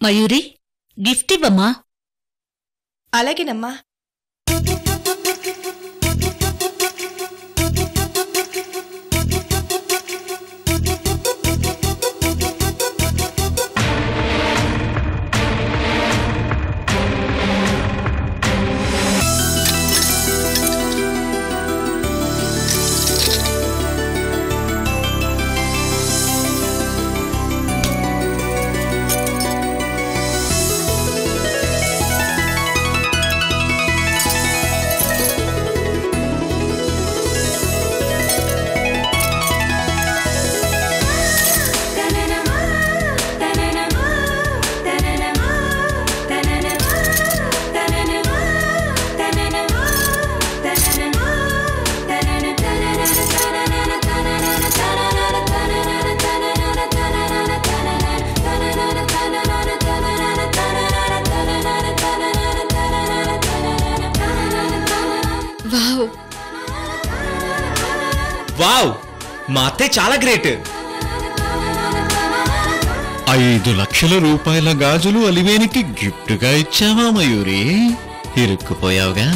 Mayuri, gift ఇవ్వమ్మా. అలాగేనమ్మా. Wow, మా అత్తయ్య చాలా గ్రేట్. 5 లక్షల రూపాయల గాజులు అలివేనికి గిఫ్ట్గా ఇచ్చావా మయూరి? ఇరుక్కుపోయావుగా.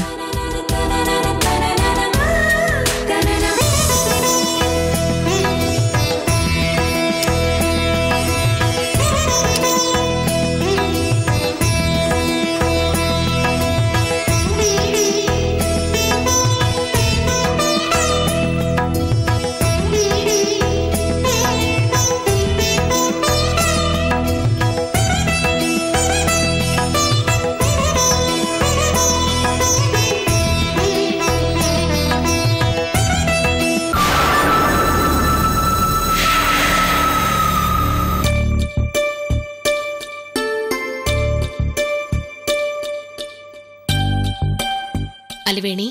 అలివేణి,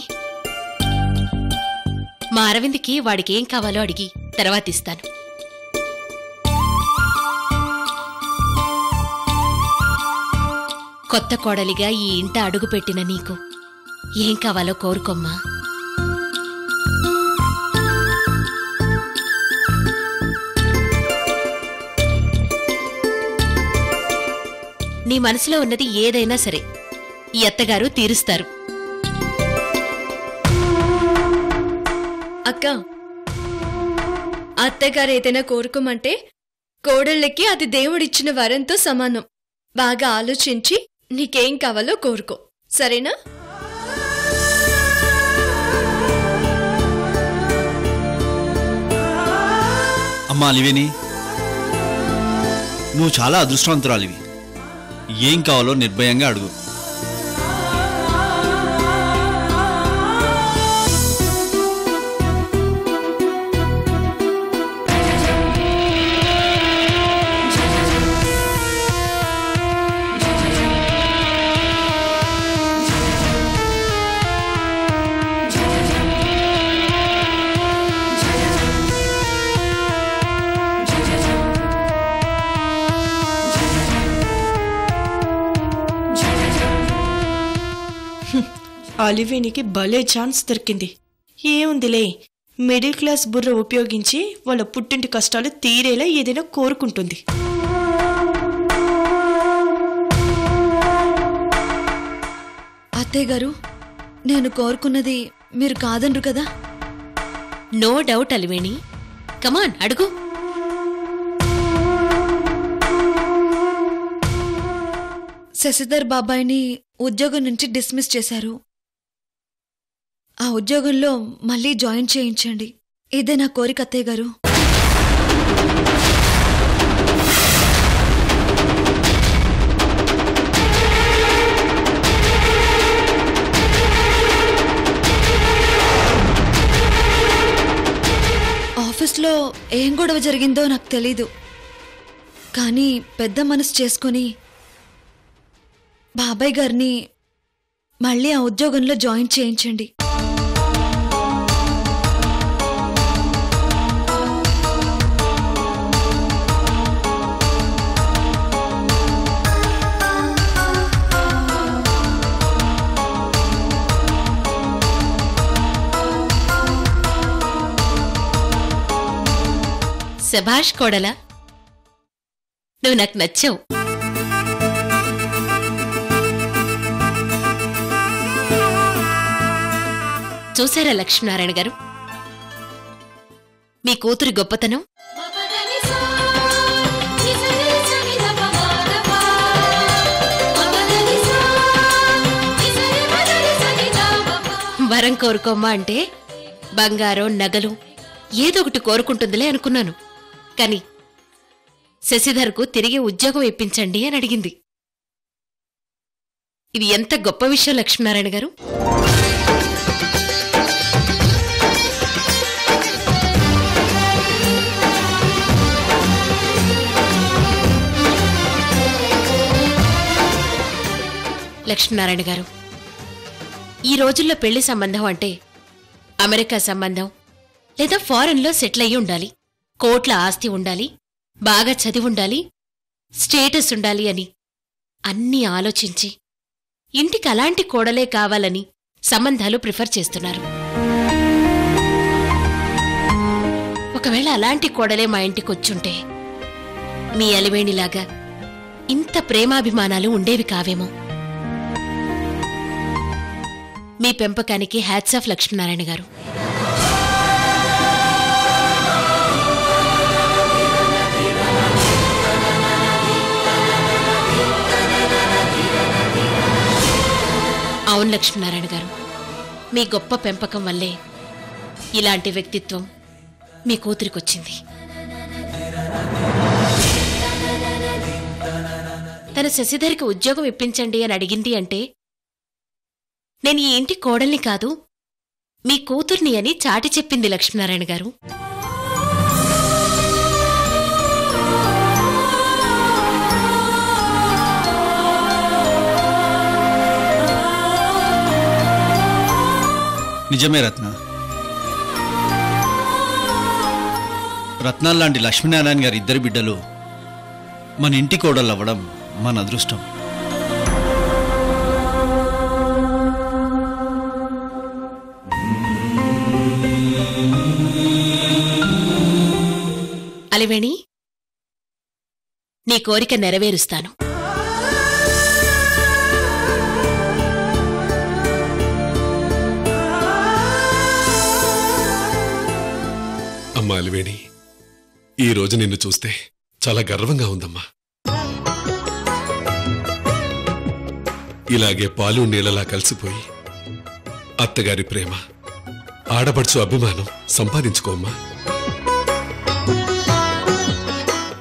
మా అరవింద్కి వాడికేం కావాలో అడిగి తర్వాత ఇస్తాను. కొత్త కోడలిగా ఈ ఇంట అడుగుపెట్టిన నీకు ఏం కావాలో కోరుకోమ్మా. నీ మనసులో ఉన్నది ఏదైనా సరే ఈ అత్తగారు తీరుస్తారు. అక్క, అత్తగారు ఏదైనా కోరుకోమంటే కోడళ్ళకి అది దేవుడిచ్చిన వరంతో సమానం. బాగా ఆలోచించి నీకేం కావాలో కోరుకో, సరేనా? అమ్మా అలివేని, నువ్వు చాలా అదృష్టవంతురాలివి. ఏం కావాలో నిర్భయంగా అడుగు. అలివేనికి భలే ఛాన్స్ దొరికింది. ఏముందిలే, మిడిల్ క్లాస్ బుర్ర ఉపయోగించి వాళ్ళ పుట్టింటి కష్టాలు తీరేలా ఏదైనా కోరుకుంటుంది. అత్తయ్య గారు, నేను కోరుకున్నది మీరు కాదనరు కదా? నో డౌట్ అలివేణి, కమాన్ అడుగు. శశిధర్ బాబాయిని ఉద్యోగం నుంచి డిస్మిస్ చేశారు. ఆ ఉద్యోగంలో మళ్ళీ జాయిన్ చేయించండి. ఇదే నా కోరిక అత్తయ్య గారు. ఆఫీస్లో ఏం గొడవ జరిగిందో నాకు తెలీదు, కానీ పెద్ద మనసు చేసుకొని బాబాయ్ గారిని మళ్ళీ ఆ ఉద్యోగంలో జాయిన్ చేయించండి. శభాష్ కోడలా, నువ్వు నాకు నచ్చావు. చూశారా లక్ష్మీనారాయణ గారు, మీ కూతురి గొప్పతనం? వరం కోరుకోమ్మా అంటే బంగారం, నగలు ఏదో ఒకటి కోరుకుంటుందిలే అనుకున్నాను. కాని శశిధర్కు తిరిగి ఉద్యోగం ఇప్పించండి అని అడిగింది. ఇది ఎంత గొప్ప విషయం లక్ష్మీనారాయణ గారు. లక్ష్మీనారాయణ గారు, ఈ రోజుల్లో పెళ్లి సంబంధం అంటే అమెరికా సంబంధం లేదా ఫారెన్లో సెటిల్ అయ్యి ఉండాలి, కోట్ల ఆస్తి ఉండాలి, బాగా చదివి ఉండాలి, స్టేటస్ ఉండాలి అని అన్నీ ఆలోచించి ఇంటికి అలాంటి కోడలే కావాలని సంబంధాలు ప్రిఫర్ చేస్తున్నారు. ఒకవేళ అలాంటి కోడలే మా ఇంటికొచ్చుంటే మీ అలివేణిలాగా ఇంత ప్రేమాభిమానాలు ఉండేవి కావేమో. మీ పెంపకానికి హ్యాట్స్ ఆఫ్ లక్ష్మీనారాయణ గారు. అవును లక్ష్మీనారాయణ గారు, మీ గొప్ప పెంపకం వల్లే ఇలాంటి వ్యక్తిత్వం మీ కూతురికొచ్చింది. తన శశిధర్కి ఉద్యోగం ఇప్పించండి అని అడిగింది అంటే నేను ఈ ఇంటి కోడల్ని కాదు, మీ కూతుర్ని అని చాటి చెప్పింది లక్ష్మీనారాయణ గారు. నిజమే రత్న. రత్నాల్లాంటి లక్ష్మీనారాయణ గారి ఇద్దరు బిడ్డలు మన ఇంటి కోడళ్ళు అవ్వడం మన అదృష్టం. అలివేణి, నీ కోరిక నెరవేరుస్తాను. అమ్మా అలివేణి, ఈ రోజు నిన్ను చూస్తే చాలా గర్వంగా ఉందమ్మా. ఇలాగే పాలు నీళ్ళలా కలిసిపోయి అత్తగారి ప్రేమ, ఆడపడుచు అభిమానం సంపాదించుకోమ్మా.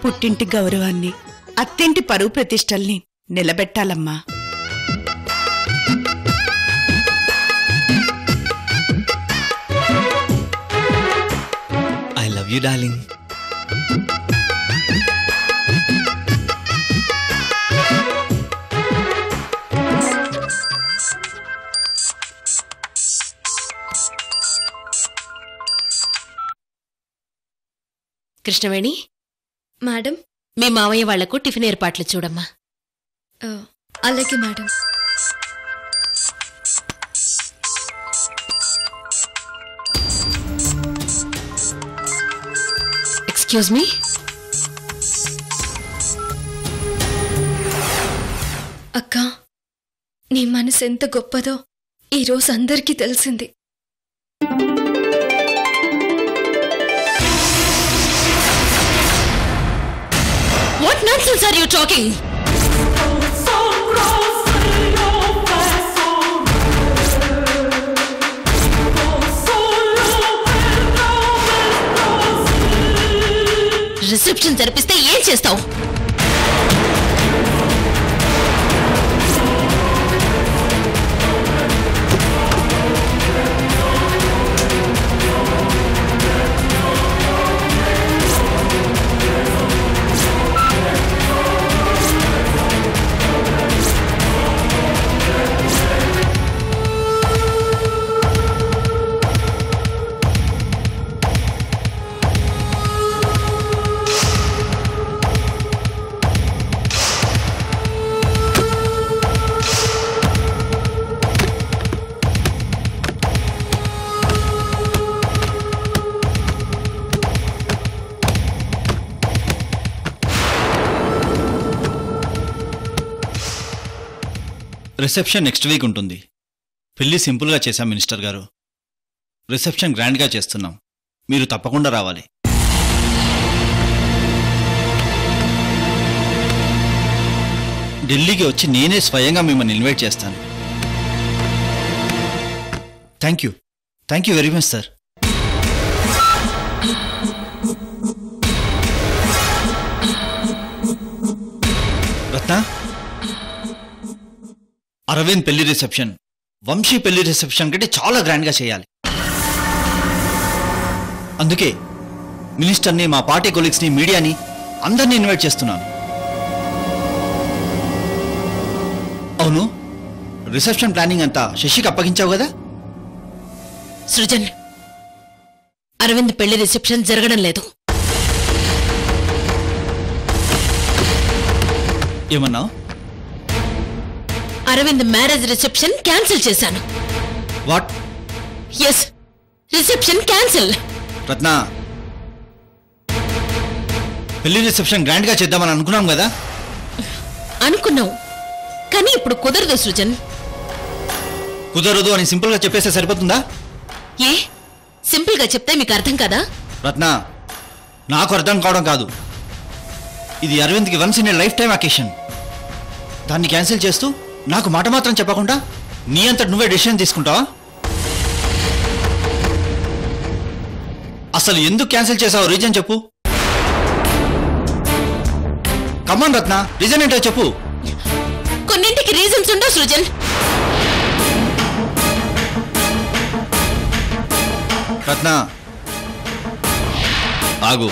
పుట్టింటి గౌరవాన్ని, అత్తింటి పరువు ప్రతిష్టల్ని నిలబెట్టాలమ్మా. I love you darling. Krishnaveni, madam. మీ మావయ్య వాళ్లకు టిఫిన్ ఏర్పాట్లు చూడమ్మా. అలాగే మేడం. Excuse me. అక్క, నీ మనసు ఎంత గొప్పదో ఈరోజు అందరికీ తెలిసింది. What nonsense are you talking? Reception జరిపిస్తే ఏం చేస్తావు? రిసెప్షన్ నెక్స్ట్ వీక్ ఉంటుంది. పెళ్లి సింపుల్గా చేశాం మినిస్టర్ గారు. రిసెప్షన్ గ్రాండ్గా చేస్తున్నాం, మీరు తప్పకుండా రావాలి. ఢిల్లీకి వచ్చి నేనే స్వయంగా మిమ్మల్ని ఇన్వైట్ చేస్తాను. Thank you very much sir. Ratna, Aravind పెళ్లి రిసెప్షన్ వంశీ పెళ్లి రిసెప్షన్ కంటే చాలా గ్రాండ్గా చేయాలి. అందుకే మినిస్టర్ని, మా పార్టీ కొలీగ్స్ని, మీడియాని అందరినీ ఇన్వైట్ చేస్తున్నాను. అవును, రిసెప్షన్ ప్లానింగ్ అంతా శశికి అప్పగించావు కదా? సృజన్, అరవింద్ పెళ్లి రిసెప్షన్ జరగడం లేదు. ఏమన్నావు? అరవింద్ మ్యారేజ్ రిసెప్షన్ క్యాన్సిల్ చేశాను. What? Yes, reception cancel. Ratna, పెళ్లి రిసెప్షన్ గ్రాండ్గా చేద్దామని అనుకున్నాం కదా? అనుకున్నావు, కానీ ఇప్పుడు కుదరదు సృజన్. కుదరదు అని సింపుల్గా చెప్పేస్తే సరిపోతుందా? ఏ సింపుల్గా చెప్తే మీకు అర్థం కదా? రత్న, నాకు అర్థం కావడం కాదు, ఇది అరవింద్కి once in a lifetime occasion. దాన్ని క్యాన్సిల్ చేస్తూ నాకు మాట మాత్రం చెప్పకుండా నీ అంతటి నువ్వే డెసిషన్ తీసుకుంటావా? అసలు ఎందుకు క్యాన్సిల్ చేసావు? రీజన్ చెప్పు. కమాన్ రత్న, రీజన్ ఏంటో చెప్పు. కొన్నింటికి రీజన్స్ ఉండవు సృజన్. రత్న, ఆగు.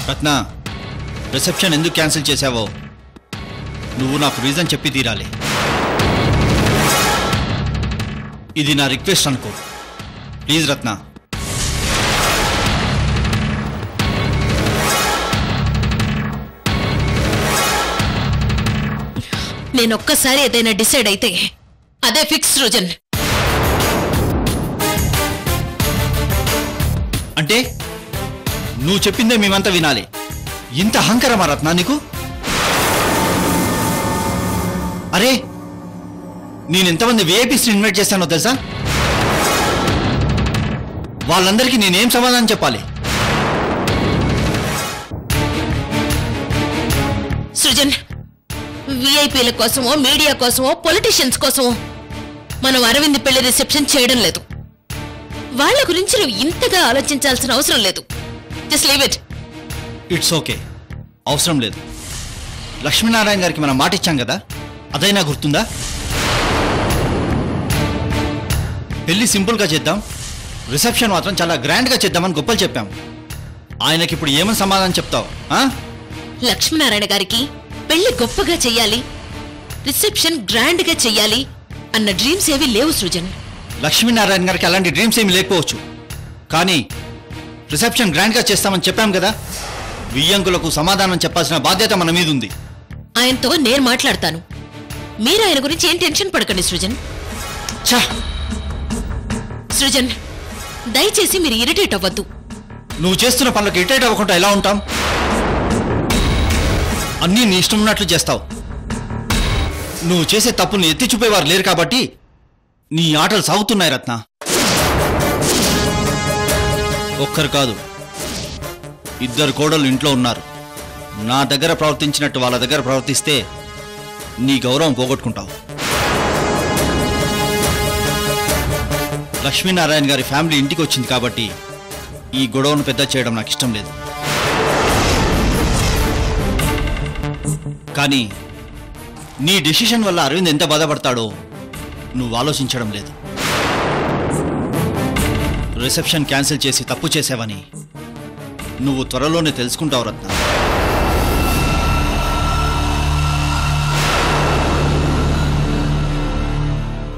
రత్న, రిసెప్షన్ ఎందుకు క్యాన్సిల్ చేశావో నువ్వు నాకు రీజన్ చెప్పి తీరాలి. ఇది నా రిక్వెస్ట్ అనుకో, ప్లీజ్ రత్న. నేనొక్కసారి ఏదైనా డిసైడ్ అయితే అదే ఫిక్స్ సృజన్. అంటే నువ్వు చెప్పిందే మేమంతా వినాలి. ఇంత అహంకారమా రత్న నీకు? అరే, నేను ఎంతమంది విఐపీస్ని ఇన్వైట్ చేస్తానో తెలుసా? వాళ్ళందరికీ నేనేం సమాధానం చెప్పాలి? సృజన్, విఐపీల కోసమో, మీడియా కోసమో, పొలిటీషియన్స్ కోసమో మనం అరవింద్ పెళ్లి రిసెప్షన్ చేయడం లేదు. వాళ్ళ గురించి నువ్వు ఇంతగా ఆలోచించాల్సిన అవసరం లేదు. Just leave it. It's okay, అవసరం లేదు. లక్ష్మీనారాయణ గారికి మనం మాట ఇచ్చాం కదా, అదైనా గుర్తుందా? పెళ్లి సింపుల్గా చేద్దాం, రిసెప్షన్ మాత్రం చాలా గ్రాండ్గా చేద్దామని గొప్పలు చెప్పాం. ఆయనకి ఇప్పుడు ఏమని సమాధానం చెప్తావు? లక్ష్మీనారాయణ గారికి పెళ్లి గొప్పగా చెయ్యాలి, రిసెప్షన్ గ్రాండ్గా చెయ్యాలి అన్న డ్రీమ్స్ ఏవి లేవు సృజన్. లక్ష్మీనారాయణ గారికి అలాంటి డ్రీమ్స్ ఏమి లేకపోవచ్చు, కానీ రిసెప్షన్ గ్రాండ్గా చేస్తామని చెప్పాం కదా. వియ్యంకులకు సమాధానం చెప్పాల్సిన బాధ్యత మన మీద ఉంది. ఆయనతో నేను మాట్లాడతాను, మీరు ఆయన గురించి ఏం టెన్షన్ పడకండి సృజన్. ఛా! సృజన్, దయచేసి మీరు ఇరిటేట్ అవ్వద్దు. నువ్వు చేస్తున్న పనులకు ఇరిటేట్ అవ్వకుండా ఎలా ఉంటాం? అన్నీ నీ ఇష్టం ఉన్నట్లు చేస్తావు. నువ్వు చేసే తప్పుల్ని ఎత్తి చూపేవారు లేరు కాబట్టి నీ ఆటలు సాగుతున్నాయి రత్న. ఒక్కరు కాదు, ఇద్దరు కోడళ్ళు ఇంట్లో ఉన్నారు. నా దగ్గర ప్రవర్తించినట్టు వాళ్ళ దగ్గర ప్రవర్తిస్తే నీ గౌరవం పోగొట్టుకుంటావు. లక్ష్మీనారాయణ గారి ఫ్యామిలీ ఇంటికి వచ్చింది కాబట్టి ఈ గొడవను పెద్ద చేయడం నాకు ఇష్టం లేదు. కానీ నీ డెసిషన్ వల్ల అరవింద్ ఎంత బాధపడతాడో నువ్వు ఆలోచించడం లేదు. రిసెప్షన్ క్యాన్సిల్ చేసి తప్పు చేసావని నువ్వు త్వరలోనే తెలుసుకుంటావు రత్న.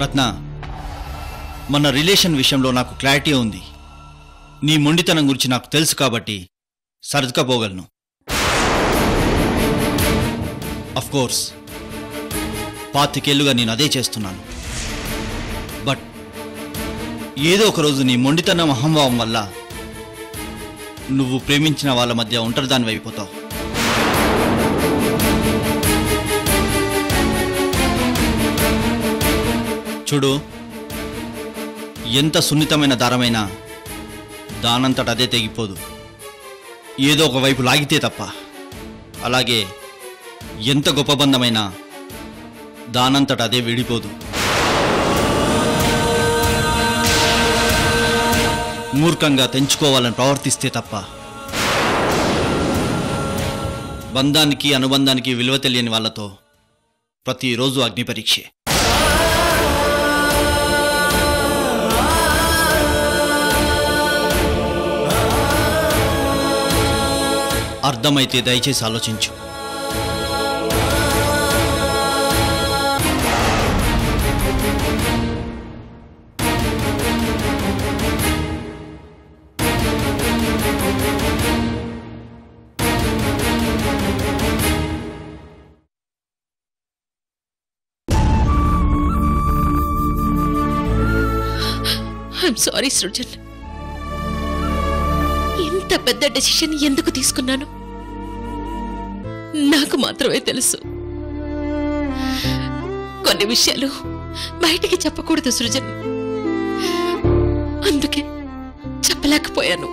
రత్న, మన రిలేషన్ విషయంలో నాకు క్లారిటీ ఉంది. నీ మొండితనం గురించి నాకు తెలుసు కాబట్టి సర్దుకపోగలను. అఫ్ కోర్స్ 25 ఏళ్లుగా నేను అదే చేస్తున్నాను. బట్ ఏదో ఒక రోజు నీ మొండితనం అహంభావం వల్ల నువ్వు ప్రేమించిన వాళ్ళ మధ్య ఒంటరిదానివి అయిపోతావు. చూడు, ఎంత సున్నితమైన దారమైనా దానంతట అదే తెగిపోదు, ఏదో ఒక వైపు లాగితే తప్ప. అలాగే ఎంత గొప్ప బంధమైనా దానంతట అదే విడిపోదు. మూర్ఖంగా తెంచుకోవాలని ప్రవర్తిస్తే తప్ప. బంధానికి అనుబంధానికి విలువ తెలియని వాళ్ళతో ప్రతిరోజు అగ్ని పరీక్షే. అర్థమైతే దయచేసి ఆలోచించు. ఐఎమ్ సారీ సృజన్, ఇంత పెద్ద డెసిషన్ ఎందుకు తీసుకున్నాను నాకు మాత్రమే తెలుసు. కొన్ని విషయాలు బయటికి చెప్పకూడదు సృజన్, అందుకే చెప్పలేకపోయాను.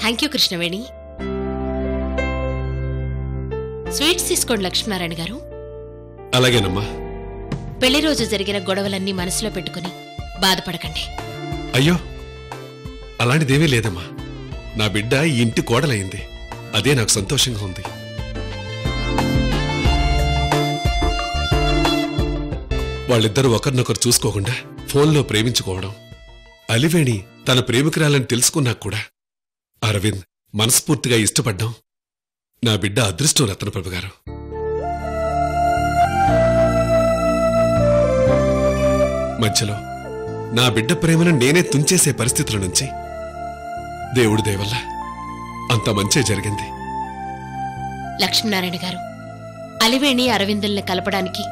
Thank you Krishnaveni. స్వీట్స్ తీసుకోండి లక్ష్మీనారాయణ గారు. అలాగేనమ్మా. పెళ్లి రోజు జరిగిన గొడవలన్నీ మనసులో పెట్టుకుని బాధపడకండి. అయ్యో, అలాంటిదేమీ లేదమ్మా. నా బిడ్డ ఈ ఇంటి కోడలైంది, అదే నాకు సంతోషంగా ఉంది. వాళ్ళిద్దరూ ఒకరినొకరు చూసుకోకుండా ఫోన్లో ప్రేమించుకోవడం, అలివేణి తన ప్రేమికురాలని తెలుసుకున్నాక కూడా అరవింద్ మనస్ఫూర్తిగా ఇష్టపడ్డాం. నా బిడ్డ అదృష్టం రత్నప్రభ గారు. మధ్యలో నా బిడ్డ ప్రేమను నేనే తుంచేసే పరిస్థితుల నుంచి దేవుడి దయ వల్ల అంత మంచే జరిగింది. లక్ష్మీనారాయణ గారు, అలివేణి అరవిందుల్ని కలపడానికి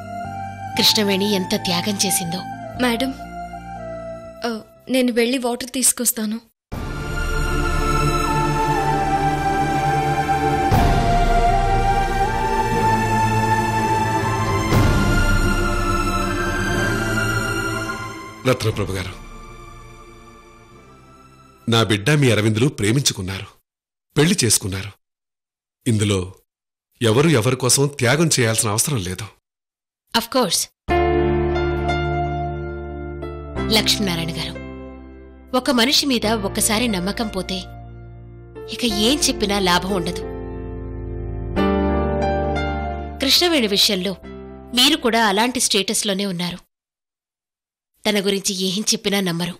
కృష్ణవేణి ఎంత త్యాగం చేసిందో. మేడం, నేను వెళ్ళి వాటర్ తీసుకొస్తాను. రత్నప్రభ గారు, నా బిడ్డ మీ అరవిందులు ప్రేమించుకున్నారు, పెళ్లి చేసుకున్నారు. ఇందులో ఎవరు ఎవరి కోసం త్యాగం చేయాల్సిన అవసరం లేదు. అఫ్కోర్స్ లక్ష్మీనారాయణ గారు, ఒక మనిషి మీద ఒక్కసారి నమ్మకం పోతే ఇక ఏం చెప్పినా లాభం ఉండదు. కృష్ణవేణి విషయంలో మీరు కూడా అలాంటి స్టేటస్లోనే ఉన్నారు. తన గురించి ఏం చెప్పినా నమ్మరు.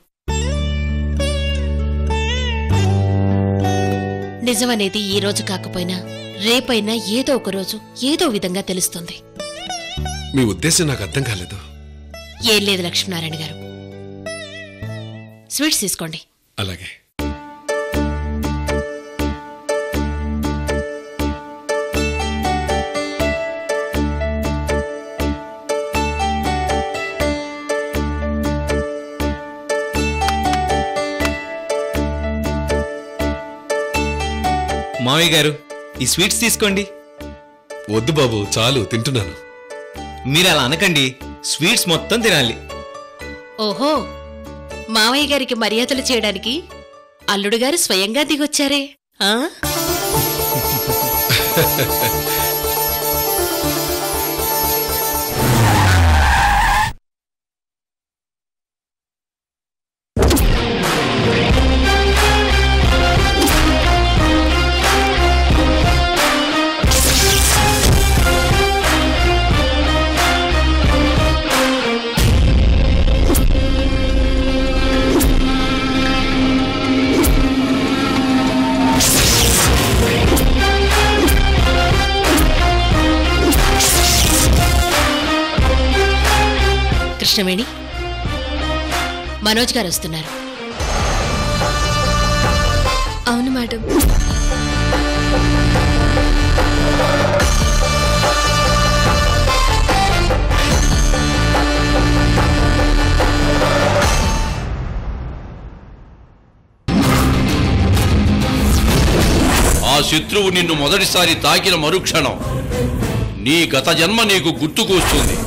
నిజమనేది ఈ రోజు కాకపోయినా రేపైనా ఏదో ఒక రోజు ఏదో విధంగా తెలుస్తుంది. మీ ఉద్దేశం నాకు అర్థం కాలేదు. ఏం లేదు లక్ష్మీనారాయణ గారు, స్వీట్స్ తీసుకోండి. అలాగే. మావయ్య గారు, ఈ స్వీట్స్ తీసుకోండి. వద్దు బాబు, చాలు, తింటున్నాను. మీరు అలా అనకండి, స్వీట్స్ మొత్తం తినాలి. ఓహో, మావయ్య గారికి మర్యాదలు చేయడానికి అల్లుడు గారు స్వయంగా దిగొచ్చారే. ఆ కృష్ణవేణి, మనోజ్ గారు వస్తున్నారు. అవును మేడం. ఆ శత్రువు నిన్ను మొదటిసారి తాకిన మరుక్షణం నీ గత జన్మ నీకు గుర్తుకొస్తుంది.